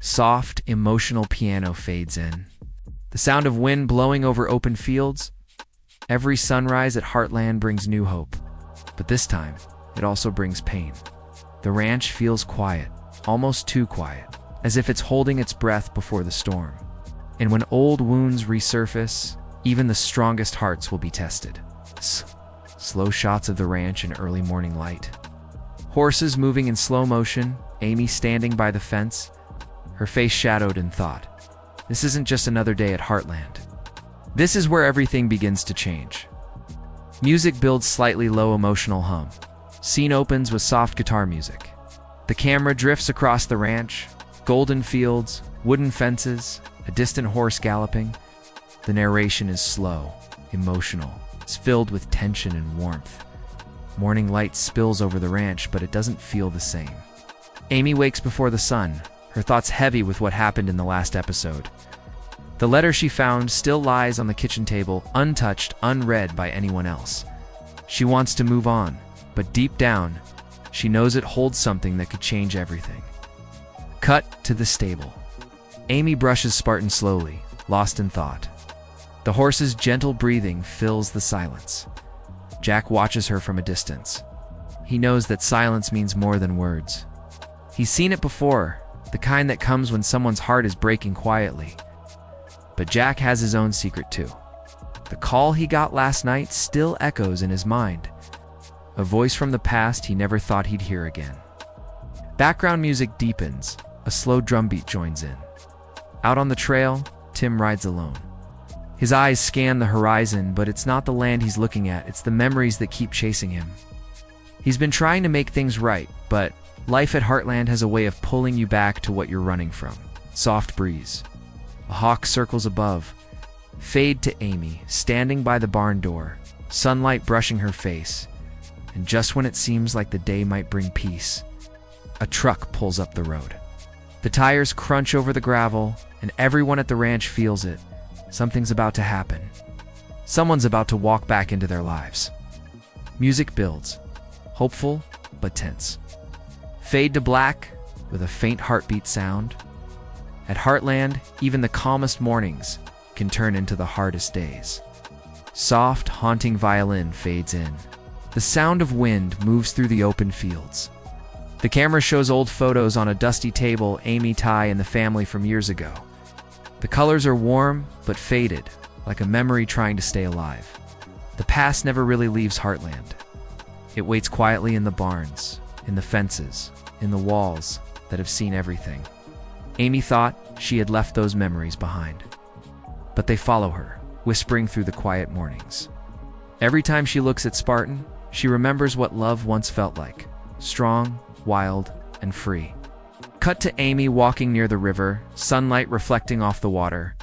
Soft, emotional piano fades in. The sound of wind blowing over open fields. Every sunrise at Heartland brings new hope. But this time, it also brings pain. The ranch feels quiet, almost too quiet, as if it's holding its breath before the storm. And when old wounds resurface, even the strongest hearts will be tested. Slow shots of the ranch in early morning light. Horses moving in slow motion, Amy standing by the fence, her face shadowed in thought. This isn't just another day at Heartland. This is where everything begins to change. Music builds slightly low emotional hum. Scene opens with soft guitar music. The camera drifts across the ranch, golden fields, wooden fences, a distant horse galloping. The narration is slow, emotional. It's filled with tension and warmth. Morning light spills over the ranch, but it doesn't feel the same. Amy wakes before the sun, her thoughts heavy with what happened in the last episode. The letter she found still lies on the kitchen table, untouched, unread by anyone else. She wants to move on, but deep down, she knows it holds something that could change everything. Cut to the stable. Amy brushes Spartan slowly, lost in thought. The horse's gentle breathing fills the silence. Jack watches her from a distance. He knows that silence means more than words. He's seen it before, the kind that comes when someone's heart is breaking quietly. But Jack has his own secret too. The call he got last night still echoes in his mind. A voice from the past he never thought he'd hear again. Background music deepens, a slow drumbeat joins in. Out on the trail, Tim rides alone. His eyes scan the horizon, but it's not the land he's looking at, it's the memories that keep chasing him. He's been trying to make things right, but life at Heartland has a way of pulling you back to what you're running from. Soft breeze. A hawk circles above. Fade to Amy, standing by the barn door, sunlight brushing her face. And just when it seems like the day might bring peace, a truck pulls up the road. The tires crunch over the gravel, and everyone at the ranch feels it. Something's about to happen. Someone's about to walk back into their lives. Music builds, hopeful but tense. Fade to black with a faint heartbeat sound. At Heartland, even the calmest mornings can turn into the hardest days. Soft, haunting violin fades in. The sound of wind moves through the open fields. The camera shows old photos on a dusty table, Amy, Ty, and the family from years ago. The colors are warm but faded, like a memory trying to stay alive. The past never really leaves Heartland. It waits quietly in the barns, in the fences, in the walls that have seen everything. Amy thought she had left those memories behind. But they follow her, whispering through the quiet mornings. Every time she looks at Spartan, she remembers what love once felt like. Strong, wild, and free. Cut to Amy walking near the river, sunlight reflecting off the water.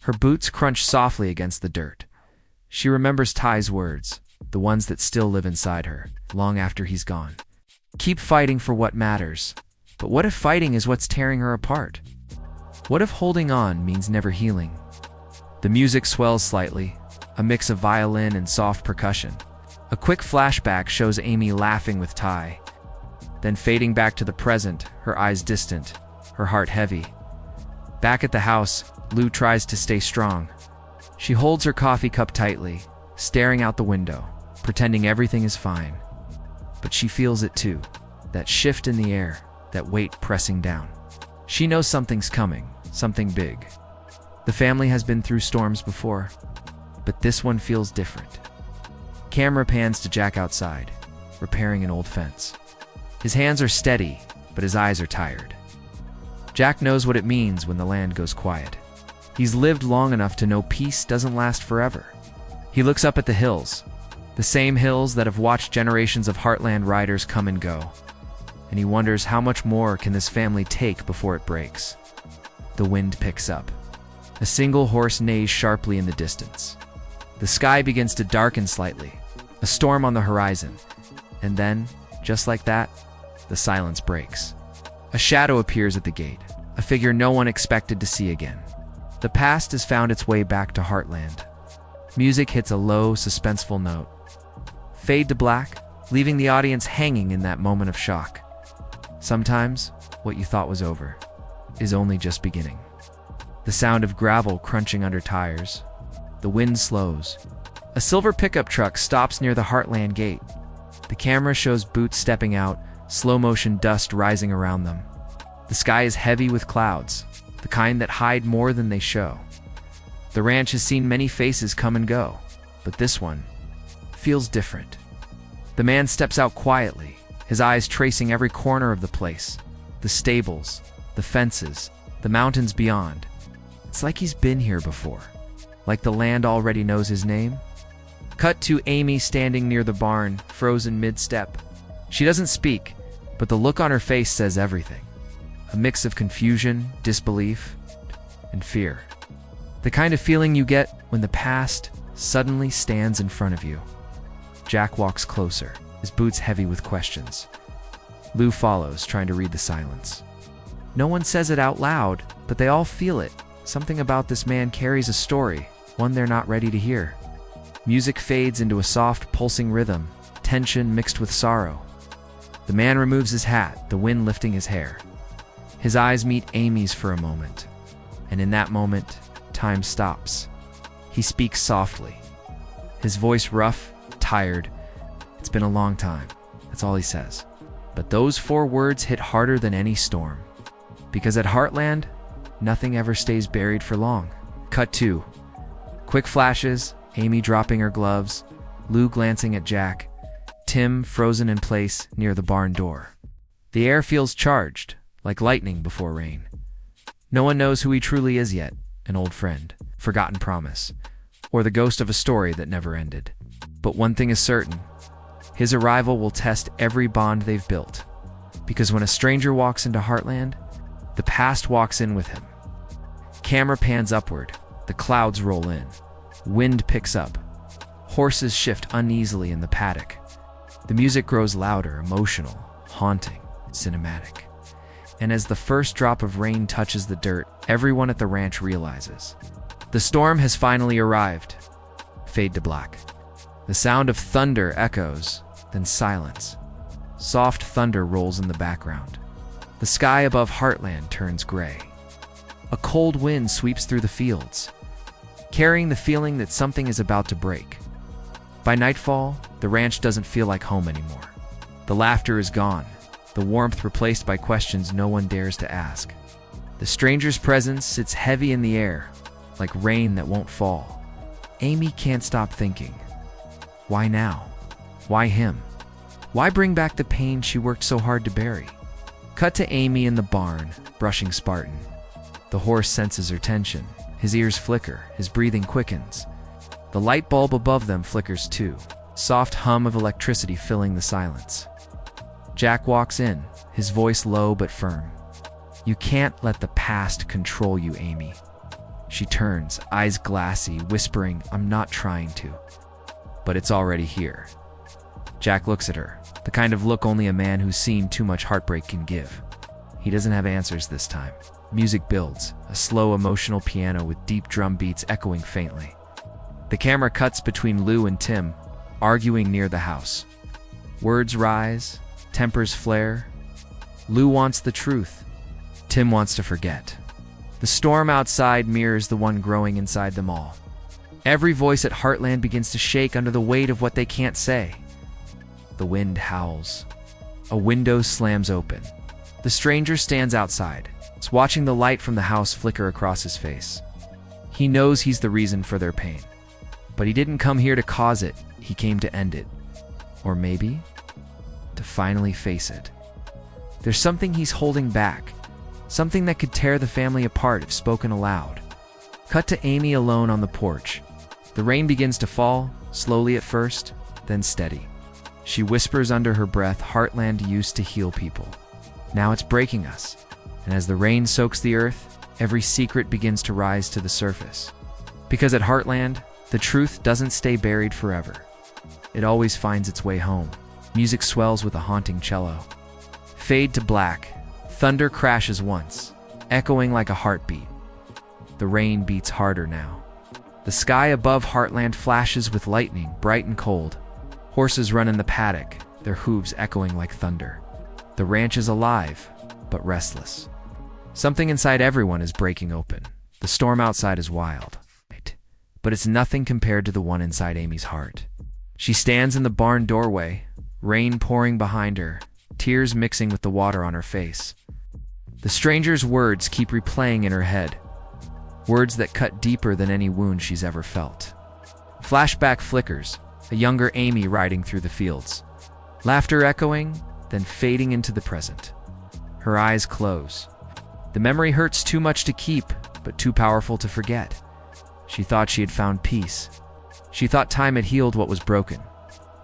Her boots crunch softly against the dirt. She remembers Ty's words, the ones that still live inside her, long after he's gone. Keep fighting for what matters. But what if fighting is what's tearing her apart? What if holding on means never healing? The music swells slightly, a mix of violin and soft percussion. A quick flashback shows Amy laughing with Ty. Then fading back to the present, her eyes distant, her heart heavy. Back at the house, Lou tries to stay strong. She holds her coffee cup tightly, staring out the window, pretending everything is fine. But she feels it too, that shift in the air, that weight pressing down. She knows something's coming, something big. The family has been through storms before, but this one feels different. Camera pans to Jack outside, repairing an old fence. His hands are steady, but his eyes are tired. Jack knows what it means when the land goes quiet. He's lived long enough to know peace doesn't last forever. He looks up at the hills, the same hills that have watched generations of Heartland riders come and go. And he wonders how much more can this family take before it breaks. The wind picks up. A single horse neighs sharply in the distance. The sky begins to darken slightly, a storm on the horizon. And then, just like that, the silence breaks. A shadow appears at the gate, a figure no one expected to see again. The past has found its way back to Heartland. Music hits a low, suspenseful note. Fade to black, leaving the audience hanging in that moment of shock. Sometimes, what you thought was over is only just beginning. The sound of gravel crunching under tires. The wind slows. A silver pickup truck stops near the Heartland gate. The camera shows boots stepping out, slow-motion dust rising around them. The sky is heavy with clouds, the kind that hide more than they show. The ranch has seen many faces come and go, but this one feels different. The man steps out quietly, his eyes tracing every corner of the place. The stables, the fences, the mountains beyond. It's like he's been here before, like the land already knows his name. Cut to Amy standing near the barn, frozen mid-step. She doesn't speak, but the look on her face says everything. A mix of confusion, disbelief, and fear. The kind of feeling you get when the past suddenly stands in front of you. Jack walks closer, his boots heavy with questions. Lou follows, trying to read the silence. No one says it out loud, but they all feel it. Something about this man carries a story, one they're not ready to hear. Music fades into a soft, pulsing rhythm, tension mixed with sorrow. The man removes his hat, the wind lifting his hair. His eyes meet Amy's for a moment, and in that moment, time stops. He speaks softly, his voice rough, tired. It's been a long time, that's all he says. But those 4 words hit harder than any storm. Because at Heartland, nothing ever stays buried for long. Cut 2. Quick flashes, Amy dropping her gloves, Lou glancing at Jack, Tim frozen in place near the barn door. The air feels charged, like lightning before rain. No one knows who he truly is yet, an old friend, forgotten promise, or the ghost of a story that never ended. But one thing is certain, his arrival will test every bond they've built. Because when a stranger walks into Heartland, the past walks in with him. Camera pans upward, the clouds roll in, wind picks up, horses shift uneasily in the paddock. The music grows louder, emotional, haunting, cinematic. And as the first drop of rain touches the dirt, everyone at the ranch realizes the storm has finally arrived. Fade to black. The sound of thunder echoes, then silence. Soft thunder rolls in the background. The sky above Heartland turns gray. A cold wind sweeps through the fields, carrying the feeling that something is about to break. By nightfall, the ranch doesn't feel like home anymore. The laughter is gone, the warmth replaced by questions no one dares to ask. The stranger's presence sits heavy in the air, like rain that won't fall. Amy can't stop thinking. Why now? Why him? Why bring back the pain she worked so hard to bury? Cut to Amy in the barn, brushing Spartan. The horse senses her tension. His ears flicker, his breathing quickens. The light bulb above them flickers too, soft hum of electricity filling the silence. Jack walks in, his voice low but firm. You can't let the past control you, Amy. She turns, eyes glassy, whispering, I'm not trying to. But it's already here. Jack looks at her, the kind of look only a man who's seen too much heartbreak can give. He doesn't have answers this time. Music builds, a slow, emotional piano with deep drum beats echoing faintly. The camera cuts between Lou and Tim, arguing near the house. Words rise, tempers flare. Lou wants the truth. Tim wants to forget. The storm outside mirrors the one growing inside them all. Every voice at Heartland begins to shake under the weight of what they can't say. The wind howls. A window slams open. The stranger stands outside, watching the light from the house flicker across his face. He knows he's the reason for their pain. But he didn't come here to cause it, he came to end it. Or maybe, to finally face it. There's something he's holding back, something that could tear the family apart if spoken aloud. Cut to Amy alone on the porch. The rain begins to fall, slowly at first, then steady. She whispers under her breath, Heartland used to heal people. Now it's breaking us. And as the rain soaks the earth, every secret begins to rise to the surface. Because at Heartland, the truth doesn't stay buried forever. It always finds its way home. Music swells with a haunting cello. Fade to black. Thunder crashes once, echoing like a heartbeat. The rain beats harder now. The sky above Heartland flashes with lightning, bright and cold. Horses run in the paddock, their hooves echoing like thunder. The ranch is alive, but restless. Something inside everyone is breaking open. The storm outside is wild, but it's nothing compared to the one inside Amy's heart. She stands in the barn doorway, rain pouring behind her, tears mixing with the water on her face. The stranger's words keep replaying in her head, words that cut deeper than any wound she's ever felt. Flashback flickers, a younger Amy riding through the fields. Laughter echoing, then fading into the present. Her eyes close. The memory hurts too much to keep, but too powerful to forget. She thought she had found peace. She thought time had healed what was broken.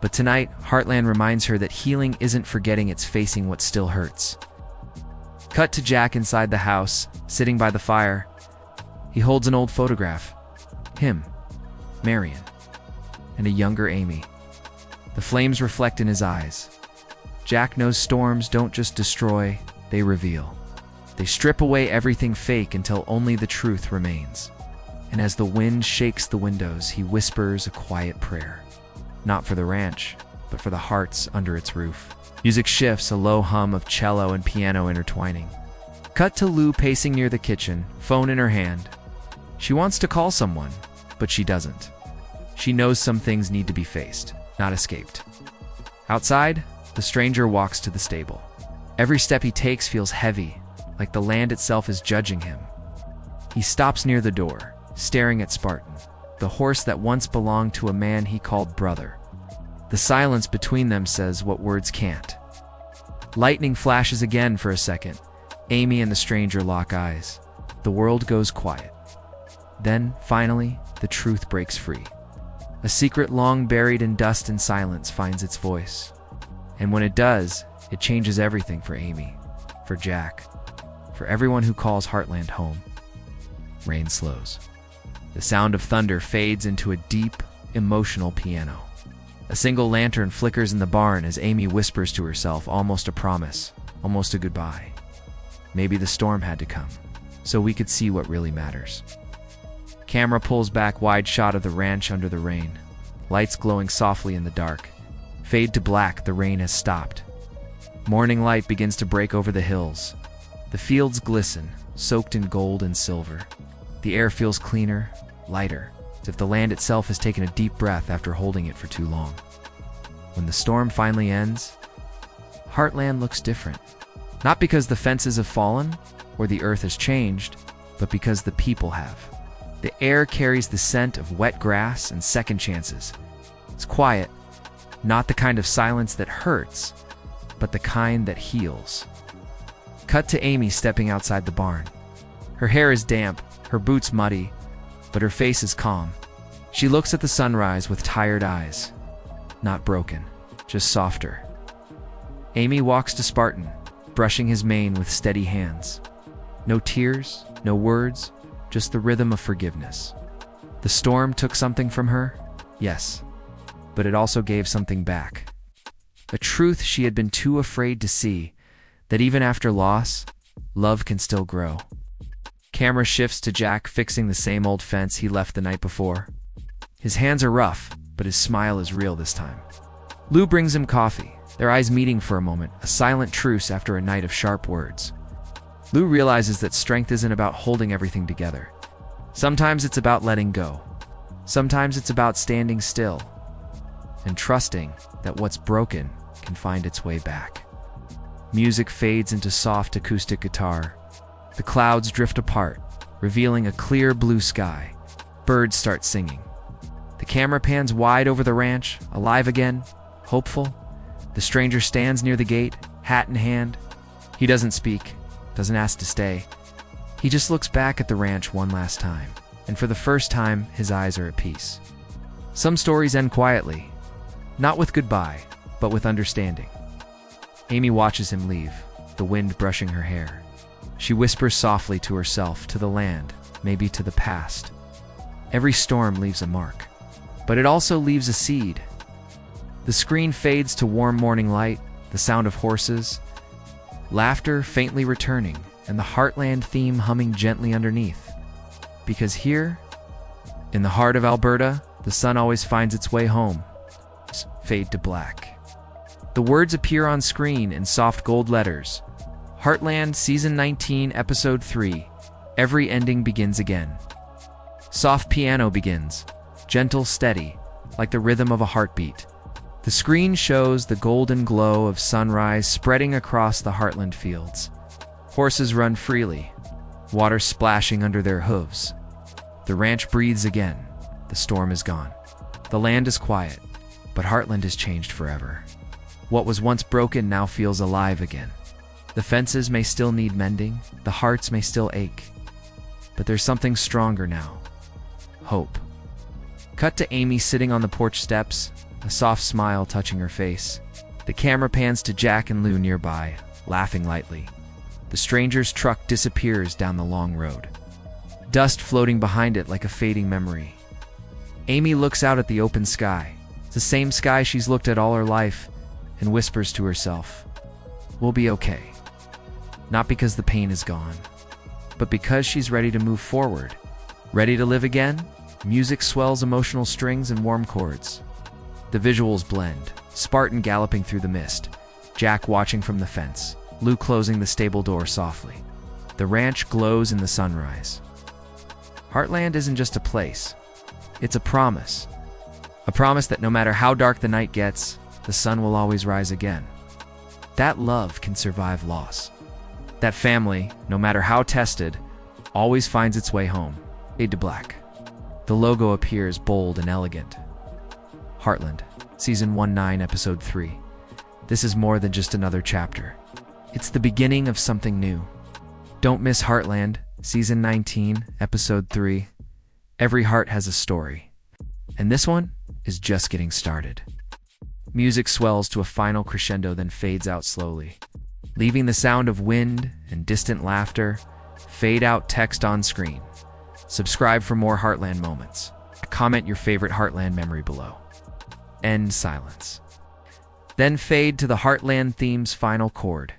But tonight, Heartland reminds her that healing isn't forgetting, it's facing what still hurts. Cut to Jack inside the house, sitting by the fire. He holds an old photograph. Him, Marion, and a younger Amy. The flames reflect in his eyes. Jack knows storms don't just destroy, they reveal. They strip away everything fake until only the truth remains. And as the wind shakes the windows, he whispers a quiet prayer. Not for the ranch, but for the hearts under its roof. Music shifts, a low hum of cello and piano intertwining. Cut to Lou pacing near the kitchen, phone in her hand. She wants to call someone, but she doesn't. She knows some things need to be faced, not escaped. Outside, the stranger walks to the stable. Every step he takes feels heavy, like the land itself is judging him. He stops near the door, staring at Spartan, the horse that once belonged to a man he called brother. The silence between them says what words can't. Lightning flashes again for a second. Amy and the stranger lock eyes. The world goes quiet. Then, finally, the truth breaks free. A secret long buried in dust and silence finds its voice. And when it does, it changes everything for Amy, for Jack, for everyone who calls Heartland home. Rain slows. The sound of thunder fades into a deep, emotional piano. A single lantern flickers in the barn as Amy whispers to herself, almost a promise, almost a goodbye. Maybe the storm had to come, so we could see what really matters. Camera pulls back, wide shot of the ranch under the rain. Lights glowing softly in the dark. Fade to black, the rain has stopped. Morning light begins to break over the hills. The fields glisten, soaked in gold and silver. The air feels cleaner, lighter, as if the land itself has taken a deep breath after holding it for too long. When the storm finally ends, Heartland looks different. Not because the fences have fallen or the earth has changed, but because the people have. The air carries the scent of wet grass and second chances. It's quiet, not the kind of silence that hurts, but the kind that heals. Cut to Amy stepping outside the barn. Her hair is damp, her boots muddy, but her face is calm. She looks at the sunrise with tired eyes. Not broken, just softer. Amy walks to Spartan, brushing his mane with steady hands. No tears, no words, just the rhythm of forgiveness. The storm took something from her, yes, but it also gave something back. A truth she had been too afraid to see, that even after loss, love can still grow. Camera shifts to Jack fixing the same old fence he left the night before. His hands are rough, but his smile is real this time. Lou brings him coffee, their eyes meeting for a moment, a silent truce after a night of sharp words. Lou realizes that strength isn't about holding everything together. Sometimes it's about letting go. Sometimes it's about standing still and trusting that what's broken can find its way back. Music fades into soft acoustic guitar. The clouds drift apart, revealing a clear blue sky. Birds start singing. The camera pans wide over the ranch, alive again, hopeful. The stranger stands near the gate, hat in hand. He doesn't speak, doesn't ask to stay. He just looks back at the ranch one last time, and for the first time, his eyes are at peace. Some stories end quietly, not with goodbye, but with understanding. Amy watches him leave, the wind brushing her hair. She whispers softly to herself, to the land, maybe to the past. Every storm leaves a mark, but it also leaves a seed. The screen fades to warm morning light, the sound of horses, laughter faintly returning, and the Heartland theme humming gently underneath. Because here, in the heart of Alberta, the sun always finds its way home. Fade to black. The words appear on screen in soft gold letters. Heartland, Season 19, Episode 3. Every ending begins again. Soft piano begins, gentle, steady, like the rhythm of a heartbeat. The screen shows the golden glow of sunrise spreading across the Heartland fields. Horses run freely, water splashing under their hooves. The ranch breathes again. The storm is gone. The land is quiet, but Heartland has changed forever. What was once broken now feels alive again. The fences may still need mending, the hearts may still ache, but there's something stronger now. Hope. Cut to Amy sitting on the porch steps, a soft smile touching her face. The camera pans to Jack and Lou nearby, laughing lightly. The stranger's truck disappears down the long road, dust floating behind it like a fading memory. Amy looks out at the open sky, the same sky she's looked at all her life, and whispers to herself, "We'll be okay." Not because the pain is gone, but because she's ready to move forward. Ready to live again? Music swells emotional strings and warm chords. The visuals blend, Spartan galloping through the mist, Jack watching from the fence, Lou closing the stable door softly. The ranch glows in the sunrise. Heartland isn't just a place. It's a promise. A promise that no matter how dark the night gets, the sun will always rise again. That love can survive loss. That family, no matter how tested, always finds its way home. Fade to black. The logo appears bold and elegant. Heartland, Season 19, Episode 3. This is more than just another chapter. It's the beginning of something new. Don't miss Heartland, Season 19, Episode 3. Every heart has a story. And this one is just getting started. Music swells to a final crescendo, then fades out slowly, leaving the sound of wind and distant laughter. Fade out text on screen. Subscribe for more Heartland moments. Comment your favorite Heartland memory below. End silence. Then fade to the Heartland theme's final chord.